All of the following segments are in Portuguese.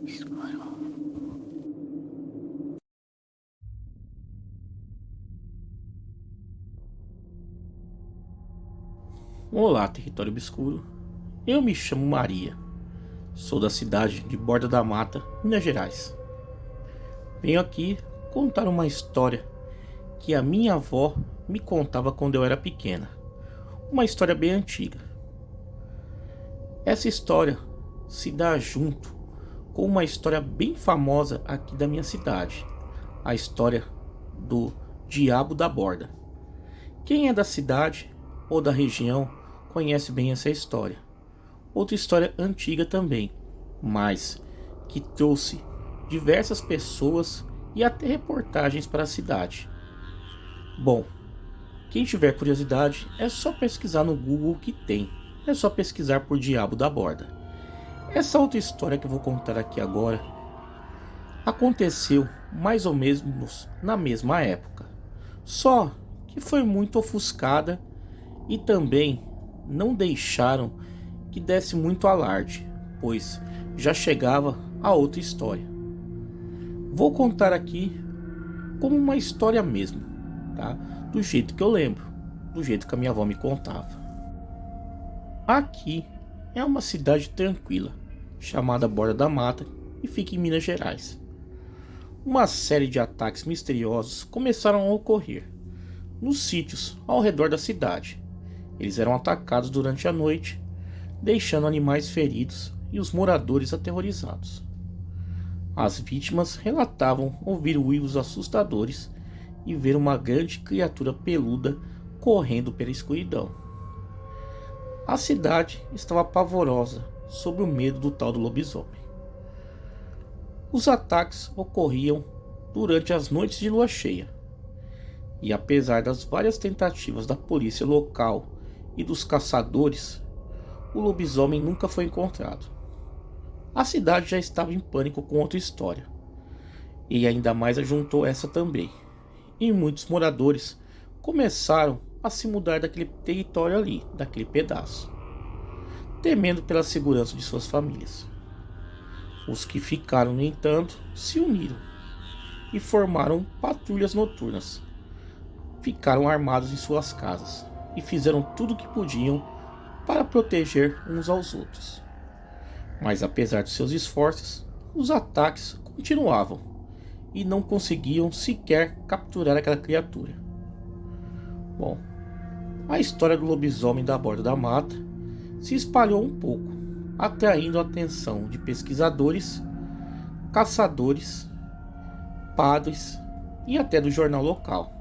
obscuro. Olá, território obscuro. Eu me chamo Maria. Sou da cidade de Borda da Mata, Minas Gerais. Venho aqui contar uma história que a minha avó me contava quando eu era pequena. Uma história bem antiga. Essa história se dá junto com uma história bem famosa aqui da minha cidade. A história do Diabo da Borda. Quem é da cidade ou da região conhece bem essa história. Outra história antiga também, mas que trouxe diversas pessoas e até reportagens para a cidade. Bom, quem tiver curiosidade é só pesquisar no Google que tem. É só pesquisar por Diabo da Borda. Essa outra história que eu vou contar aqui agora aconteceu mais ou menos na mesma época. Só que foi muito ofuscada e também não deixaram que desse muito alarde, pois já chegava a outra história. Vou contar aqui como uma história mesmo, tá? Do jeito que eu lembro, do jeito que a minha avó me contava. Aqui é uma cidade tranquila, chamada Borda da Mata, e fica em Minas Gerais. Uma série de ataques misteriosos começaram a ocorrer nos sítios ao redor da cidade. Eles eram atacados durante a noite, deixando animais feridos e os moradores aterrorizados. As vítimas relatavam ouvir uivos assustadores e ver uma grande criatura peluda correndo pela escuridão. A cidade estava pavorosa sob o medo do tal do lobisomem. Os ataques ocorriam durante as noites de lua cheia, e apesar das várias tentativas da polícia local e dos caçadores, o lobisomem nunca foi encontrado. A cidade já estava em pânico com outra história, e ainda mais ajuntou essa também. E muitos moradores começaram a se mudar daquele território ali, daquele pedaço, temendo pela segurança de suas famílias. Os que ficaram, no entanto, se uniram e formaram patrulhas noturnas. Ficaram armados em suas casas e fizeram tudo o que podiam para proteger uns aos outros. Mas apesar de seus esforços, os ataques continuavam e não conseguiam sequer capturar aquela criatura. Bom, a história do lobisomem da Borda da Mata se espalhou um pouco, atraindo a atenção de pesquisadores, caçadores, padres e até do jornal local.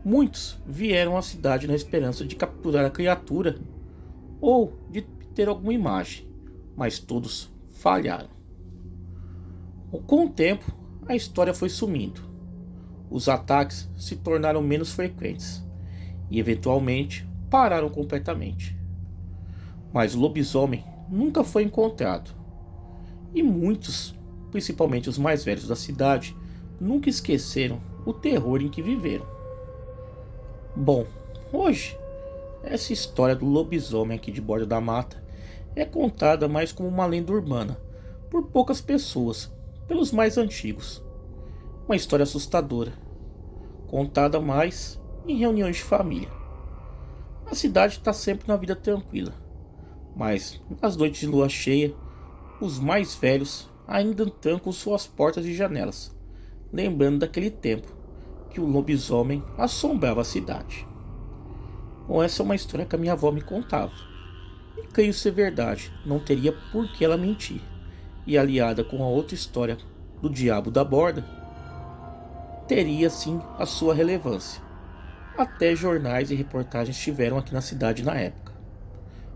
Muitos vieram à cidade na esperança de capturar a criatura ou de ter alguma imagem, mas todos falharam. Com o tempo, a história foi sumindo. Os ataques se tornaram menos frequentes e, eventualmente, pararam completamente. Mas o lobisomem nunca foi encontrado. E muitos, principalmente os mais velhos da cidade, nunca esqueceram o terror em que viveram. Bom, hoje, essa história do lobisomem aqui de Borda da Mata é contada mais como uma lenda urbana, por poucas pessoas, pelos mais antigos. Uma história assustadora, contada mais em reuniões de família. A cidade está sempre na vida tranquila, mas nas noites de lua cheia, os mais velhos ainda trancam suas portas e janelas, lembrando daquele tempo que o lobisomem assombrava a cidade. Bom, essa é uma história que a minha avó me contava. E creio ser verdade, não teria por que ela mentir. E aliada com a outra história do Diabo da Borda, teria sim a sua relevância. Até jornais e reportagens tiveram aqui na cidade na época.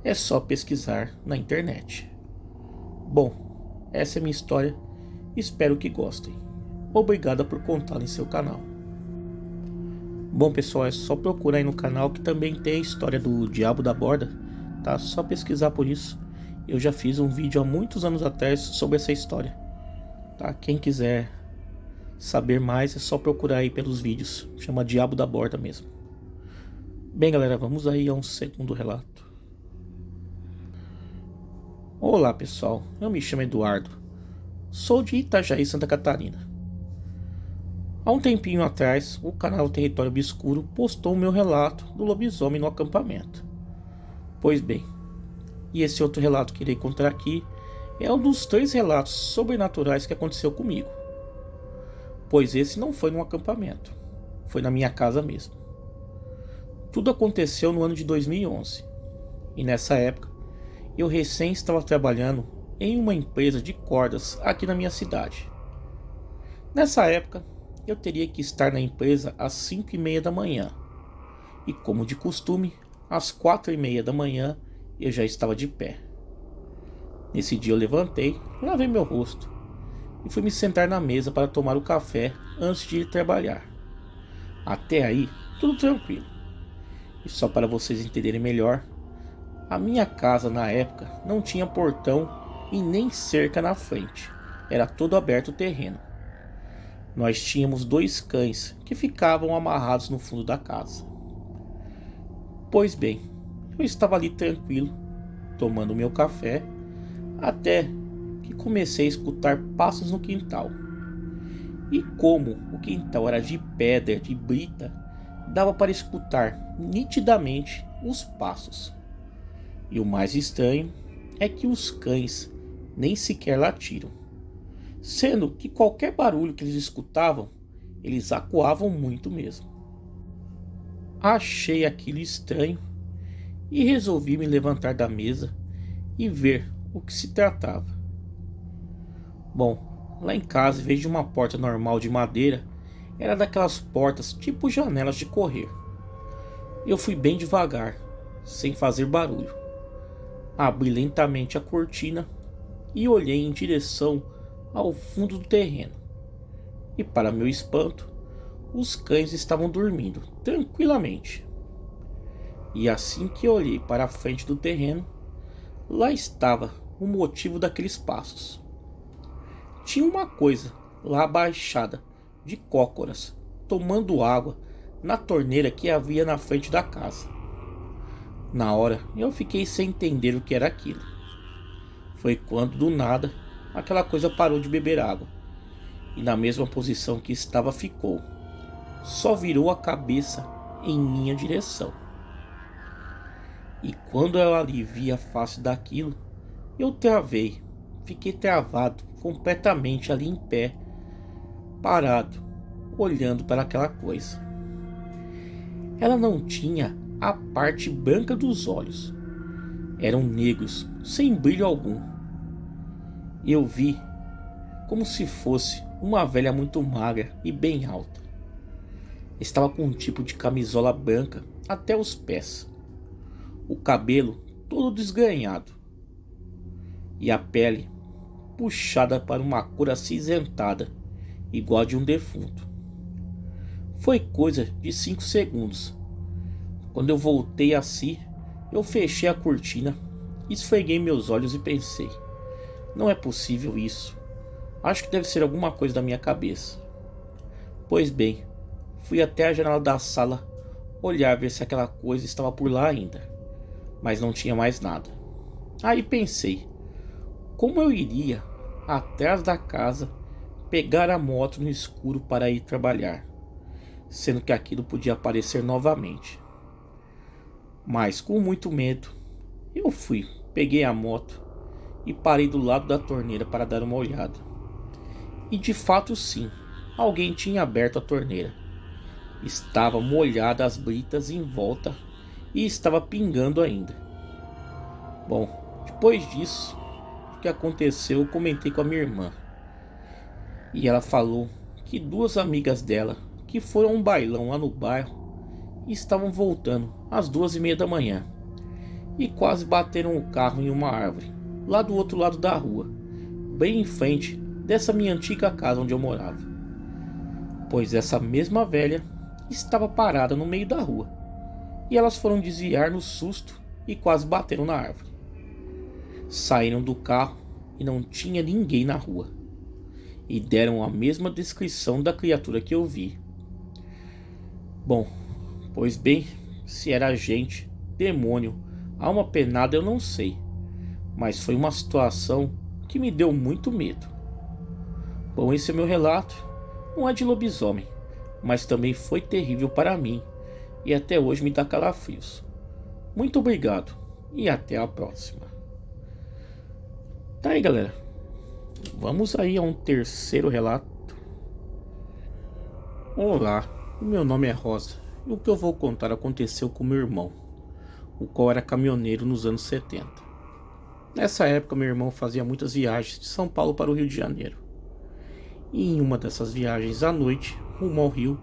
É só pesquisar na internet. Bom, essa é a minha história. Espero que gostem. Obrigada por contá-la em seu canal. Bom pessoal, é só procurar aí no canal que também tem a história do Diabo da Borda, tá? Só pesquisar por isso. Eu já fiz um vídeo há muitos anos atrás sobre essa história, tá? Quem quiser saber mais é só procurar aí pelos vídeos, chama Diabo da Borda mesmo. Bem galera, vamos aí a um segundo relato. Olá pessoal, eu me chamo Eduardo. Sou de Itajaí, Santa Catarina. Há um tempinho atrás, o canal Território Obscuro postou o meu relato do lobisomem no acampamento. Pois bem, e esse outro relato que irei contar aqui é um dos 3 relatos sobrenaturais que aconteceu comigo. Pois esse não foi num acampamento, foi na minha casa mesmo. Tudo aconteceu no ano de 2011, e nessa época eu recém estava trabalhando em uma empresa de cordas aqui na minha cidade. Nessa época, eu teria que estar na empresa às 5:30 da manhã, e como de costume, às 4:30 da manhã eu já estava de pé. Nesse dia eu levantei, lavei meu rosto e fui me sentar na mesa para tomar o café antes de ir trabalhar. Até aí, tudo tranquilo. E só para vocês entenderem melhor, a minha casa na época não tinha portão e nem cerca na frente, era todo aberto o terreno. Nós tínhamos 2 cães que ficavam amarrados no fundo da casa. Pois bem, eu estava ali tranquilo, tomando meu café, até que comecei a escutar passos no quintal. E como o quintal era de pedra, de brita, dava para escutar nitidamente os passos. E o mais estranho é que os cães nem sequer latiram, sendo que qualquer barulho que eles escutavam, eles acuavam muito mesmo. Achei aquilo estranho e resolvi me levantar da mesa e ver o que se tratava. Bom, lá em casa, em vez de uma porta normal de madeira, era daquelas portas tipo janelas de correr. Eu fui bem devagar, sem fazer barulho. Abri lentamente a cortina e olhei em direção ao fundo do terreno. E para meu espanto, os cães estavam dormindo tranquilamente. E assim que eu olhei para a frente do terreno, lá estava o motivo daqueles passos. Tinha uma coisa lá abaixada de cócoras, tomando água na torneira que havia na frente da casa. Na hora eu fiquei sem entender o que era aquilo. Foi quando do nada aquela coisa parou de beber água e na mesma posição que estava ficou. Só virou a cabeça em minha direção. E quando eu ali vi a face daquilo, eu travei, fiquei travado completamente ali em pé, parado, olhando para aquela coisa. Ela não tinha a parte branca dos olhos, eram negros, sem brilho algum. Eu vi como se fosse uma velha muito magra e bem alta. Estava com um tipo de camisola branca até os pés, o cabelo todo desgrenhado e a pele puxada para uma cor acinzentada, igual a de um defunto. Foi coisa de 5 segundos. Quando eu voltei a si, eu fechei a cortina, esfreguei meus olhos e pensei: não é possível isso. Acho que deve ser alguma coisa da minha cabeça. Pois bem, fui até a janela da sala olhar ver se aquela coisa estava por lá ainda, mas não tinha mais nada. Aí pensei, como eu iria atrás da casa pegar a moto no escuro para ir trabalhar, sendo que aquilo podia aparecer novamente. Mas com muito medo, eu fui, peguei a moto e parei do lado da torneira para dar uma olhada. E de fato sim, alguém tinha aberto a torneira. Estava molhada as britas em volta e estava pingando ainda. Bom, depois disso, o que aconteceu eu comentei com a minha irmã. E ela falou que 2 amigas dela, que foram a um bailão lá no bairro, estavam voltando às 2:30 da manhã e quase bateram o carro em uma árvore, lá do outro lado da rua, bem em frente dessa minha antiga casa onde eu morava. Pois essa mesma velha estava parada no meio da rua e elas foram desviar no susto e quase bateram na árvore. Saíram do carro e não tinha ninguém na rua e deram a mesma descrição da criatura que eu vi. Bom, pois bem, se era gente, demônio, alma penada eu não sei, mas foi uma situação que me deu muito medo. Bom, esse é meu relato. Não é de lobisomem, mas também foi terrível para mim e até hoje me dá calafrios. Muito obrigado e até a próxima. Tá aí, galera. Vamos aí a um terceiro relato. Olá, o meu nome é Rosa e o que eu vou contar aconteceu com meu irmão, o qual era caminhoneiro nos anos 70. Nessa época, meu irmão fazia muitas viagens de São Paulo para o Rio de Janeiro. E em uma dessas viagens à noite, rumo ao Rio,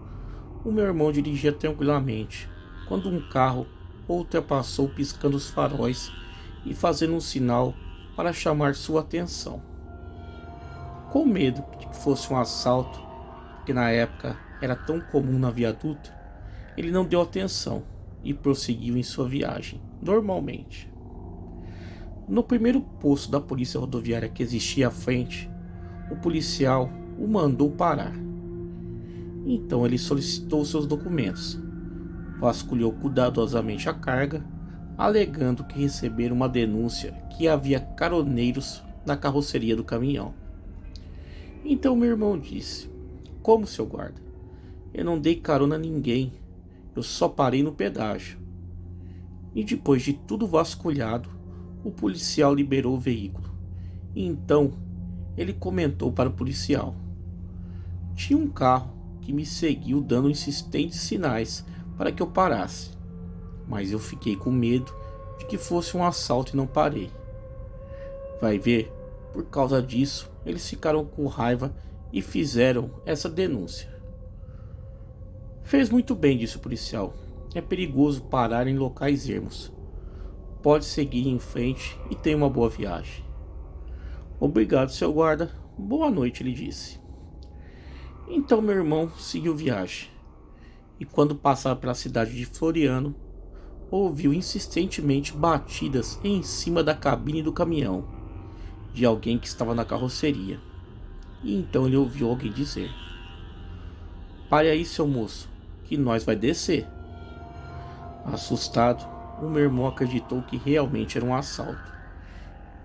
o meu irmão dirigia tranquilamente, quando um carro o ultrapassou piscando os faróis e fazendo um sinal para chamar sua atenção. Com medo de que fosse um assalto, porque na época era tão comum na Via Dutra, ele não deu atenção e prosseguiu em sua viagem, normalmente. No primeiro posto da polícia rodoviária que existia à frente, o policial o mandou parar. Então ele solicitou seus documentos, vasculhou cuidadosamente a carga, alegando que receberam uma denúncia que havia caroneiros na carroceria do caminhão. Então meu irmão disse: "Como, seu guarda? Eu não dei carona a ninguém, eu só parei no pedágio." E depois de tudo vasculhado, o policial liberou o veículo. E então ele comentou para o policial: "Tinha um carro que me seguiu dando insistentes sinais para que eu parasse, mas eu fiquei com medo de que fosse um assalto e não parei. Vai ver, por causa disso, eles ficaram com raiva e fizeram essa denúncia." "Fez muito bem", disse o policial. "É perigoso parar em locais ermos. Pode seguir em frente e tenha uma boa viagem." "Obrigado, seu guarda. Boa noite", ele disse. Então meu irmão seguiu viagem. E quando passava pela cidade de Floriano, ouviu insistentemente batidas em cima da cabine do caminhão de alguém que estava na carroceria. E então ele ouviu alguém dizer: "Pare aí, seu moço, que nós vai descer." Assustado, o meu irmão acreditou que realmente era um assalto.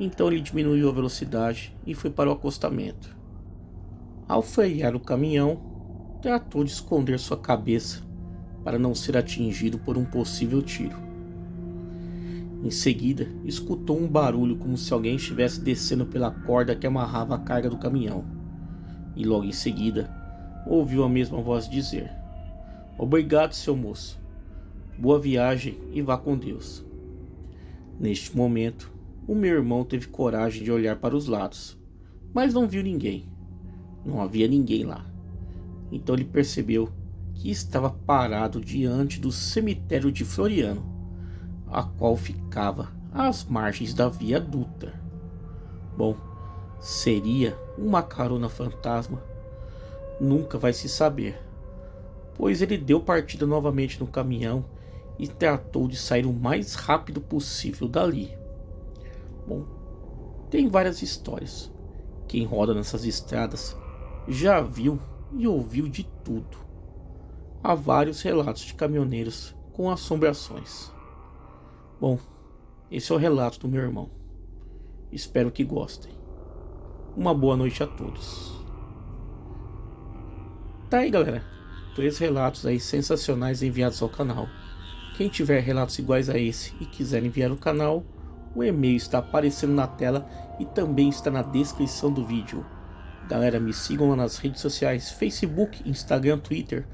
Então ele diminuiu a velocidade e foi para o acostamento. Ao frear o caminhão, tratou de esconder sua cabeça para não ser atingido por um possível tiro. Em seguida, escutou um barulho como se alguém estivesse descendo pela corda que amarrava a carga do caminhão. E logo em seguida, ouviu a mesma voz dizer: "Obrigado, seu moço. Boa viagem e vá com Deus." Neste momento, o meu irmão teve coragem de olhar para os lados, mas não viu ninguém. Não havia ninguém lá. Então ele percebeu que estava parado diante do cemitério de Floriano, a qual ficava às margens da Via Dutra. Bom, seria uma carona fantasma? Nunca vai se saber, pois ele deu partida novamente no caminhão e tratou de sair o mais rápido possível dali. Bom, tem várias histórias. Quem roda nessas estradas já viu e ouviu de tudo. Há vários relatos de caminhoneiros com assombrações. Bom, esse é o relato do meu irmão. Espero que gostem. Uma boa noite a todos. Tá aí, galera. 3 relatos aí sensacionais enviados ao canal. Quem tiver relatos iguais a esse e quiser enviar no canal, o e-mail está aparecendo na tela e também está na descrição do vídeo. Galera, me sigam lá nas redes sociais, Facebook, Instagram, Twitter.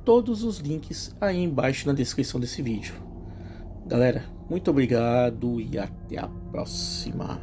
Todos os links aí embaixo na descrição desse vídeo. Galera, muito obrigado e até a próxima.